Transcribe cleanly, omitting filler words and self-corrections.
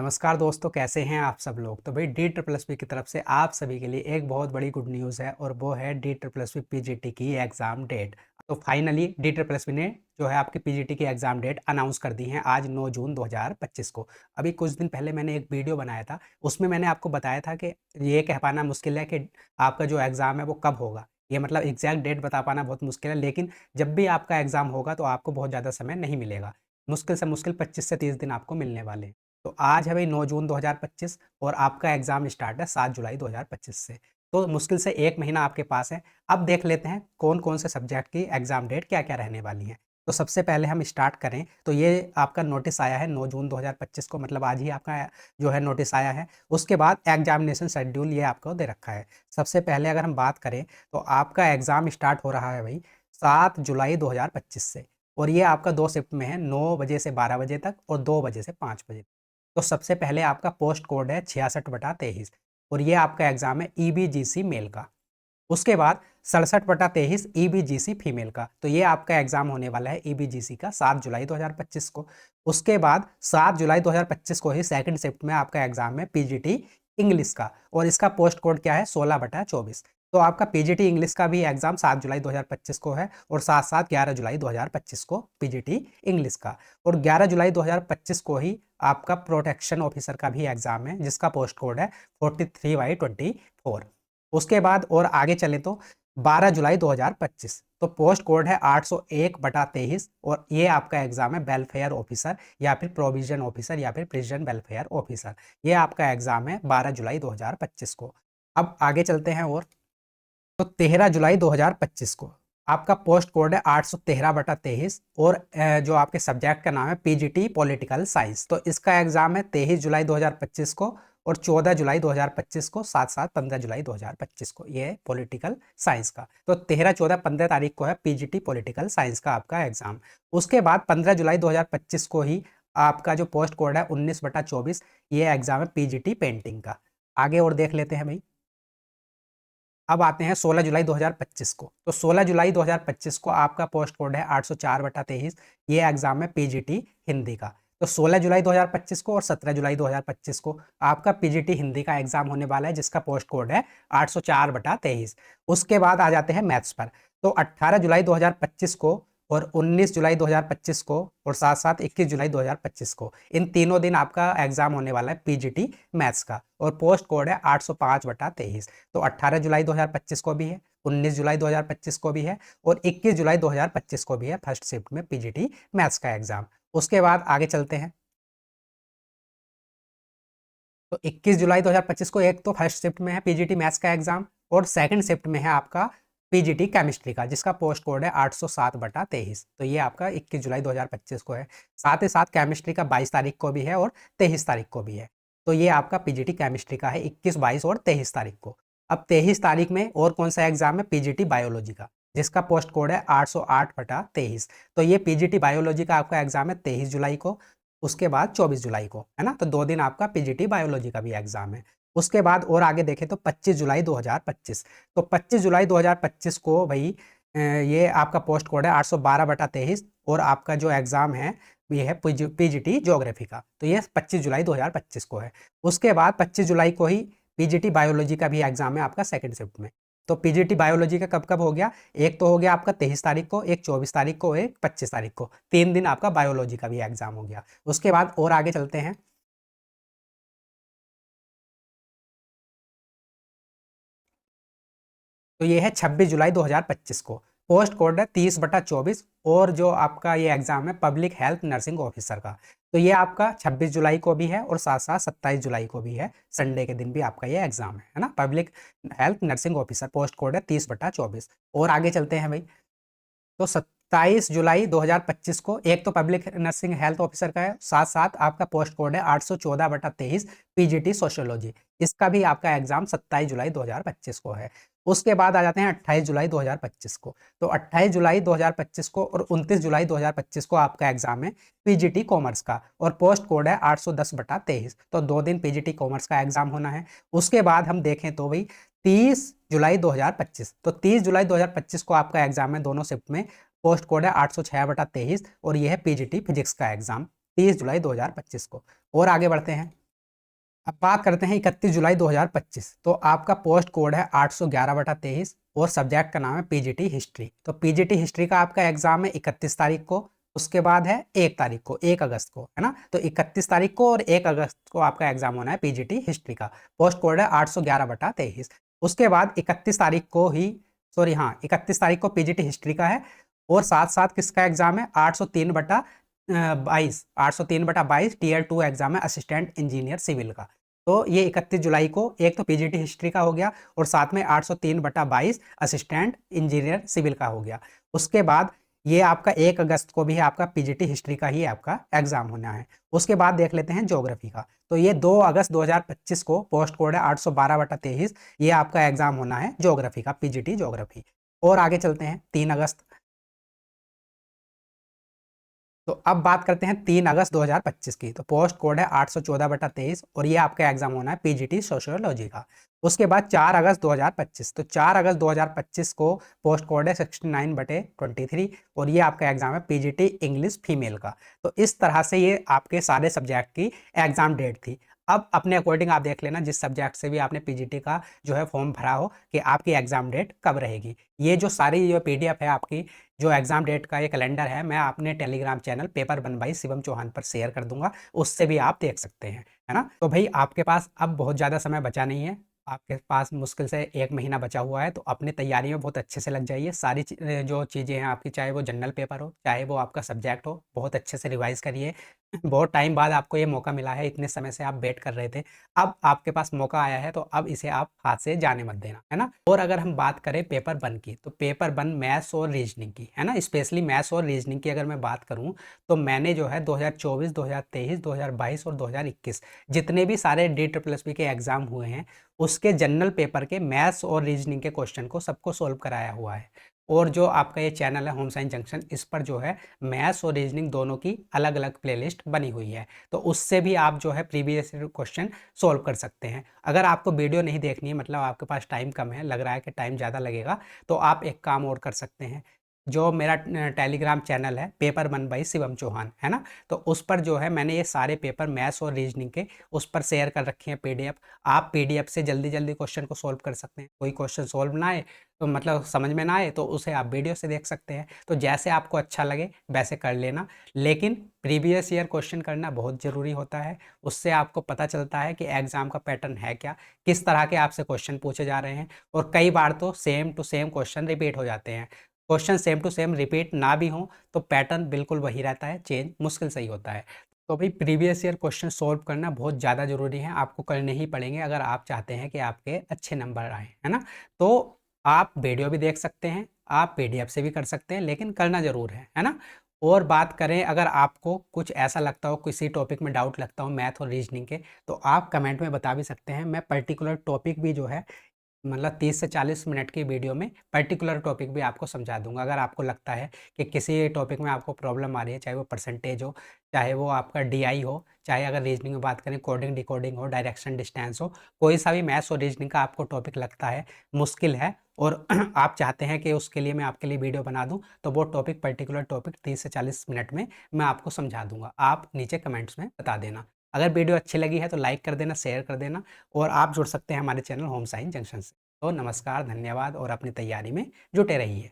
नमस्कार दोस्तों, कैसे हैं आप सब लोग। तो भाई डी ट्रिपल एस पी की तरफ से आप सभी के लिए एक बहुत बड़ी गुड न्यूज़ है और वो है D triple S P PGT की एग्ज़ाम डेट। तो finally D triple S P ने जो है आपकी पीजीटी की एग्ज़ाम डेट अनाउंस कर दी है आज 9 जून 2025 को। अभी कुछ दिन पहले मैंने एक वीडियो बनाया था, उसमें मैंने आपको बताया था कि ये कह पाना मुश्किल है कि आपका जो एग्ज़ाम है वो कब होगा। ये मतलब एग्जैक्ट डेट बता पाना बहुत मुश्किल है, लेकिन जब भी आपका एग्ज़ाम होगा तो आपको बहुत ज़्यादा समय नहीं मिलेगा। मुश्किल से मुश्किल 25 से 30 दिन आपको मिलने वाले हैं। तो आज है भाई 9 जून 2025 और आपका एग्ज़ाम स्टार्ट है 7 जुलाई 2025 से। तो मुश्किल से 1 महीना आपके पास है। अब देख लेते हैं कौन-कौन से सब्जेक्ट की एग्ज़ाम डेट क्या-क्या रहने वाली है। तो सबसे पहले हम स्टार्ट करें तो ये आपका नोटिस आया है 9 जून 2025 को, मतलब आज ही आपका जो है नोटिस आया है। उसके बाद एग्ज़ामिनेशन शेड्यूल ये आपको दे रखा है। सबसे पहले अगर हम बात करें तो आपका एग्ज़ाम स्टार्ट हो रहा है भाई 7 जुलाई 2025 से और ये आपका 2 शिफ्ट में है, 9 बजे से 12 बजे तक और 2 बजे से 5 बजे। तो सबसे पहले आपका पोस्ट कोड है 66/23 और ये आपका एग्जाम है ईबीजीसी मेल का। उसके बाद 67/23 ईबीजीसी फीमेल का। तो ये आपका एग्जाम होने वाला है ईबीजीसी का 7 जुलाई 2025 को। उसके बाद 7 जुलाई 2025 को ही सेकंड शिफ्ट में आपका एग्जाम है पीजीटी इंग्लिश का और इसका पोस्ट कोड क्या है 16/24। तो आपका पीजीटी इंग्लिश का भी एग्जाम 7 जुलाई 2025 को है और साथ साथ 11 जुलाई 2025 को पीजीटी इंग्लिश का और 11 जुलाई 2025 को ही आपका प्रोटेक्शन ऑफिसर का भी एग्जाम है जिसका पोस्ट कोड है 43/24। उसके बाद और आगे चले तो 12 जुलाई 2025 तो पोस्ट कोड है 801/23 और ये आपका एग्जाम है वेलफेयर ऑफिसर या फिर प्रोविजन ऑफिसर या फिर प्रिजन वेलफेयर ऑफिसर। ये आपका एग्जाम है 12 जुलाई 2025 को। अब आगे चलते हैं और तो 13 जुलाई 2025 को आपका पोस्ट कोड है 813/23 और जो आपके सब्जेक्ट का नाम है पीजीटी पॉलिटिकल साइंस। तो इसका एग्जाम है 23 जुलाई 2025 को और 14 जुलाई 2025 को, साथ साथ 15 जुलाई 2025 को। ये है पॉलिटिकल साइंस का। तो 13, 14, 15 तारीख को है पीजीटी पॉलिटिकल साइंस का आपका एग्जाम। उसके बाद 15 जुलाई 2025 को ही आपका जो पोस्ट कोड है 19/24 ये एग्जाम है पीजीटी पेंटिंग का। आगे और देख लेते हैं भाई। अब आते हैं 16 जुलाई 2025 को। तो 16 जुलाई 2025 को आपका पोस्ट कोड है 804/23 ये एग्जाम है पीजीटी हिंदी का। तो 16 जुलाई 2025 को और 17 जुलाई 2025 को आपका पीजीटी हिंदी का एग्जाम होने वाला है जिसका पोस्ट कोड है 804/23। उसके बाद आ जाते हैं मैथ्स पर। तो 18 जुलाई 2025 को और 19 जुलाई 2025 को और साथ साथ 21 जुलाई 2025 को इन तीनों दिन आपका एग्जाम होने वाला है पीजीटी मैथ्स का और पोस्ट कोड है 805/23। तो 18 जुलाई 2025 को भी है, 19 जुलाई 2025 को भी है और 21 जुलाई 2025 को भी है फर्स्ट शिफ्ट में पीजीटी मैथ्स का एग्जाम। उसके बाद आगे चलते हैं। तो 21 जुलाई 2025 को एक तो फर्स्ट शिफ्ट में है पीजीटी मैथ्स का एग्जाम और सेकंड शिफ्ट में है आपका पीजीटी केमिस्ट्री का जिसका पोस्ट कोड है 807/23। तो ये आपका 21 जुलाई 2025 को है। साथ ही साथ केमिस्ट्री का 22 तारीख को भी है और 23 तारीख को भी है। तो ये आपका पीजीटी केमिस्ट्री का है 21, 22 और 23 तारीख को। अब 23 तारीख में और कौन सा एग्जाम है पीजीटी बायोलॉजी का जिसका पोस्ट कोड है 808/23। तो ये पीजीटी बायोलॉजी का आपका एग्जाम है 23 जुलाई को, उसके बाद 24 जुलाई को, है ना। तो 2 दिन आपका पीजीटी बायोलॉजी का भी एग्जाम है। उसके बाद और आगे देखें तो 25 जुलाई 2025। तो 25 जुलाई 2025 को भाई ये आपका पोस्ट कोड है 812/23 और आपका जो एग्जाम है ये है पीजीटी ज्योग्राफी का। तो ये 25 जुलाई 2025 को है। उसके बाद 25 जुलाई को ही पीजीटी बायोलॉजी का भी एग्जाम है आपका सेकंड शिफ्ट में। तो पीजीटी बायोलॉजी का कब कब हो गया, एक तो हो गया आपका 23 तारीख को, एक 24 तारीख को, एक 25 तारीख को। 3 दिन आपका बायोलॉजी का भी एग्जाम हो गया। उसके बाद और आगे चलते हैं। तो ये है 26 जुलाई 2025 को। पोस्ट कोड है 30/24 और जो आपका ये एग्जाम है पब्लिक हेल्थ नर्सिंग ऑफिसर का। तो ये आपका 26 जुलाई को भी है और साथ साथ 27 जुलाई को भी है, संडे के दिन भी आपका ये एग्जाम है ना। Public health nursing officer post code है 30/24। और आगे चलते हैं भाई। तो 27 जुलाई 2025 को एक तो पब्लिक नर्सिंग हेल्थ ऑफिसर का है, साथ साथ आपका पोस्ट कोड है 814/23 पीजीटी सोशियोलॉजी। इसका भी आपका एग्जाम 27 जुलाई 2025 को है। उसके बाद आ जाते हैं 28 जुलाई 2025 को। तो 28 जुलाई 2025 को और 29 जुलाई 2025 को आपका एग्जाम है पीजीटी कॉमर्स का और पोस्ट कोड है 810/23। तो 2 दिन पीजीटी कॉमर्स का एग्जाम होना है। उसके बाद हम देखें तो भाई 30 जुलाई 2025। तो 30 जुलाई 2025 को आपका एग्जाम है दोनों शिफ्ट में। पोस्ट कोड है 806/23 और यह है पीजीटी फिजिक्स का एग्जाम 30 जुलाई 2025 को। और आगे बढ़ते हैं। अब बात करते हैं 31 जुलाई 2025। तो आपका पोस्ट कोड है 811/23 और सब्जेक्ट का नाम है पीजीटी हिस्ट्री। तो पीजीटी हिस्ट्री का आपका एग्जाम है 31 तारीख को, उसके बाद है 1 तारीख को, 1 अगस्त को, है ना। तो 31 तारीख को और 1 अगस्त को आपका एग्जाम होना है पीजीटी हिस्ट्री का। पोस्ट कोड है 811/23। उसके बाद 31 तारीख को ही, सॉरी हाँ, 31 तारीख को पीजीटी हिस्ट्री का है और साथ साथ किसका एग्जाम है, 803/22 टीयर 2 एग्जाम है असिस्टेंट इंजीनियर सिविल का। तो ये 31 जुलाई को एक तो पीजीटी हिस्ट्री का हो गया और साथ में 803/22 असिस्टेंट इंजीनियर सिविल का हो गया। उसके बाद ये आपका 1 अगस्त को भी आपका पीजीटी हिस्ट्री का ही आपका एग्जाम होना है। उसके बाद देख लेते हैं ज्योग्राफी का। तो ये 2 अगस्त 2025 को पोस्ट कोड है 812/23, ये आपका एग्जाम होना है ज्योग्राफी का, पीजीटी ज्योग्राफी। और आगे चलते हैं 3 अगस्त। तो अब बात करते हैं 3 अगस्त 2025 की। तो पोस्ट कोड है 814/23 और ये आपका एग्जाम होना है पीजीटी सोशियोलॉजी का। उसके बाद 4 अगस्त 2025। तो 4 अगस्त 2025 को पोस्ट कोड है 69/23 और ये आपका एग्जाम है पीजीटी इंग्लिश फीमेल का। तो इस तरह से ये आपके सारे सब्जेक्ट की एग्जाम डेट थी। अब अपने अकॉर्डिंग आप देख लेना जिस सब्जेक्ट से भी आपने पीजीटी का जो है फॉर्म भरा हो कि आपकी एग्जाम डेट कब रहेगी। ये जो सारी जो पीडीएफ है आपकी, जो एग्जाम डेट का ये कैलेंडर है, मैं अपने टेलीग्राम चैनल पेपर बन बाई शिवम चौहान पर शेयर कर दूंगा, उससे भी आप देख सकते हैं, है ना। तो भाई आपके पास अब बहुत ज़्यादा समय बचा नहीं है, आपके पास मुश्किल से 1 महीना बचा हुआ है। तो अपनी तैयारी में बहुत अच्छे से लग जाइए। सारी जो चीज़ें हैं आपकी, चाहे वो जनरल पेपर हो, चाहे वो आपका सब्जेक्ट हो, बहुत अच्छे से रिवाइज करिए। बहुत टाइम बाद आपको ये मौका मिला है, इतने समय से आप वेट कर रहे थे, अब आपके पास मौका आया है, तो अब इसे आप हाथ से जाने मत देना, है ना। और अगर हम बात करें पेपर 1 की, तो पेपर 1 मैथ्स और रीजनिंग की, है ना, स्पेशली मैथ्स और रीजनिंग की अगर मैं बात करूं, तो मैंने जो है 2024, 2023, 2022 और 2021 जितने भी सारे DSSB के एग्जाम हुए हैं, उसके जनरल पेपर के मैथ्स और रीजनिंग के क्वेश्चन को सबको सोल्व कराया हुआ है। और जो आपका ये चैनल है होम साइंस जंक्शन, इस पर जो है मैथ्स और रीजनिंग दोनों की अलग अलग प्लेलिस्ट बनी हुई है। तो उससे भी आप जो है प्रीवियस क्वेश्चन सोल्व कर सकते हैं। अगर आपको वीडियो नहीं देखनी है, मतलब आपके पास टाइम कम है, लग रहा है कि टाइम ज़्यादा लगेगा, तो आप एक काम और कर सकते हैं। जो मेरा टेलीग्राम चैनल है पेपर 1 बाई शिवम चौहान, है ना, तो उस पर जो है मैंने ये सारे पेपर मैथ्स और रीजनिंग के उस पर शेयर कर रखे हैं पीडीएफ। आप पीडीएफ से जल्दी जल्दी क्वेश्चन को सोल्व कर सकते हैं। कोई क्वेश्चन सोल्व ना आए, तो मतलब समझ में ना आए, तो उसे आप वीडियो से देख सकते हैं। तो जैसे आपको अच्छा लगे वैसे कर लेना, लेकिन प्रीवियस ईयर क्वेश्चन करना बहुत ज़रूरी होता है। उससे आपको पता चलता है कि एग्जाम का पैटर्न है क्या, किस तरह के आपसे क्वेश्चन पूछे जा रहे हैं। और कई बार तो same to same question repeat हो जाते हैं। Question same to same repeat ना भी हो तो पैटर्न बिल्कुल वही रहता है, चेंज मुश्किल से ही होता है। तो भाई प्रीवियस ईयर क्वेश्चन सॉल्व करना बहुत ज़्यादा ज़रूरी है, आपको करने ही पड़ेंगे अगर आप चाहते हैं कि आपके अच्छे नंबर आए, है ना। तो आप वीडियो भी देख सकते हैं, आप पीडीएफ से भी कर सकते हैं, लेकिन करना ज़रूर है ना। और बात करें, अगर आपको कुछ ऐसा लगता हो, किसी टॉपिक में डाउट लगता हो मैथ और रीजनिंग के, तो आप कमेंट में बता भी सकते हैं। मैं पर्टिकुलर टॉपिक भी जो है, मतलब 30 से 40 मिनट की वीडियो में पर्टिकुलर टॉपिक भी आपको समझा दूंगा। अगर आपको लगता है कि किसी टॉपिक में आपको प्रॉब्लम आ रही है, चाहे वो परसेंटेज हो, चाहे वो आपका डीआई हो, चाहे अगर रीजनिंग में बात करें कोडिंग डिकोडिंग हो, डायरेक्शन डिस्टेंस हो, कोई सा भी मैथ्स और रीजनिंग का आपको टॉपिक लगता है मुश्किल है और आप चाहते हैं कि उसके लिए मैं आपके लिए वीडियो बना दूं, तो वो टॉपिक, पर्टिकुलर टॉपिक 30 से 40 मिनट में मैं आपको समझा दूंगा। आप नीचे कमेंट्स में बता देना। अगर वीडियो अच्छी लगी है तो लाइक कर देना, शेयर कर देना, और आप जुड़ सकते हैं हमारे चैनल होम साइंस जंक्शन से। तो नमस्कार, धन्यवाद, और अपनी तैयारी में जुटे रहिए।